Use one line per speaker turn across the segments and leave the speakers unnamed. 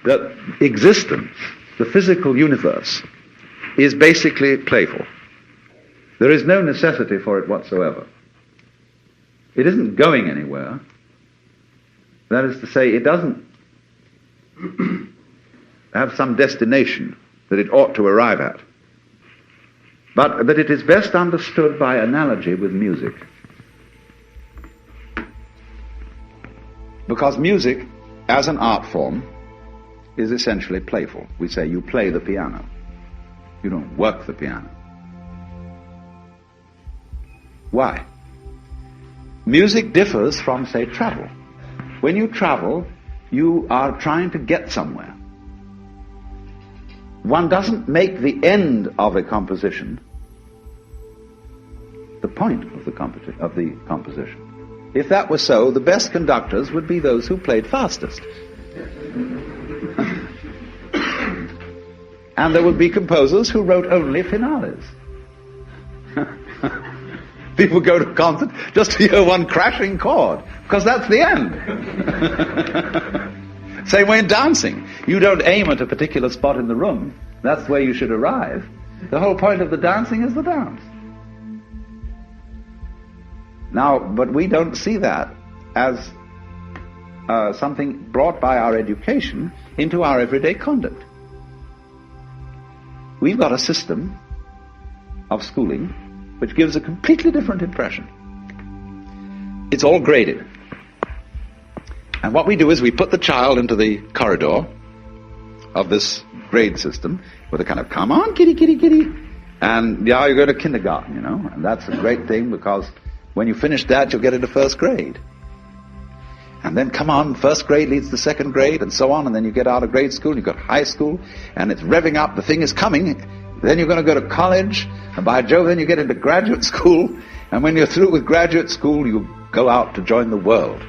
that existence, the physical universe, is basically playful. There is no necessity for it whatsoever. It isn't going anywhere. That is to say, it doesn't have some destination that it ought to arrive at, but that it is best understood by analogy with music. Because music, as an art form, is essentially playful. We say you play the piano. You don't work the piano. Why? Music differs from, say, travel. When you travel, you are trying to get somewhere. One doesn't make the end of a composition the point of the composition. If that were so, the best conductors would be those who played fastest. And there would be composers who wrote only finales. People go to a concert just to hear one crashing chord, because that's the end. Same way in dancing. You don't aim at a particular spot in the room. That's where you should arrive. The whole point of the dancing is the dance. Now, but we don't see that as something brought by our education into our everyday conduct. We've got a system of schooling which gives a completely different impression. It's all graded. And what we do is we put the child into the corridor of this grade system with a kind of, come on, kitty, kitty, kitty. And yeah, you go to kindergarten, you know, and that's a great thing because when you finish that, you'll get into first grade. And then, come on, first grade leads to second grade, and so on, and then you get out of grade school, and you've got high school, and it's revving up, the thing is coming. Then you're going to go to college, and by Jove, then you get into graduate school, and when you're through with graduate school, you go out to join the world.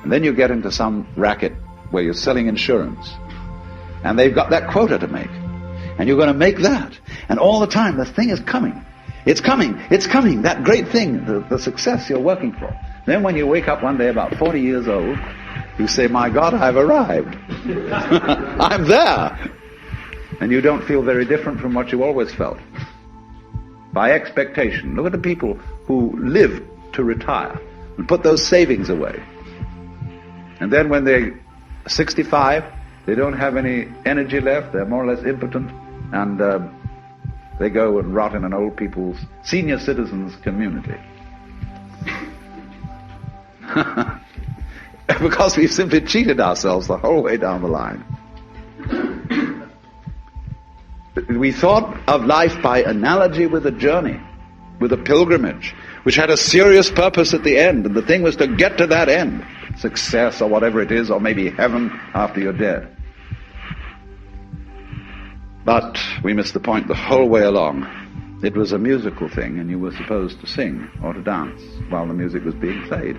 And then you get into some racket where you're selling insurance, and they've got that quota to make, and you're going to make that. And all the time, the thing is coming. It's coming, it's coming, that great thing, the success you're working for. Then when you wake up one day about 40 years old, you say, my God, I've arrived. I'm there. And you don't feel very different from what you always felt. By expectation. Look at the people who live to retire and put those savings away. And then when they're 65, they don't have any energy left, they're more or less impotent, and they go and rot in an old people's, senior citizens community. Because we've simply cheated ourselves the whole way down the line. We thought of life by analogy with a journey, with a pilgrimage, which had a serious purpose at the end, and the thing was to get to that end, success or whatever it is, or maybe heaven after you're dead. But we missed the point the whole way along. It was a musical thing, and you were supposed to sing or to dance while the music was being played.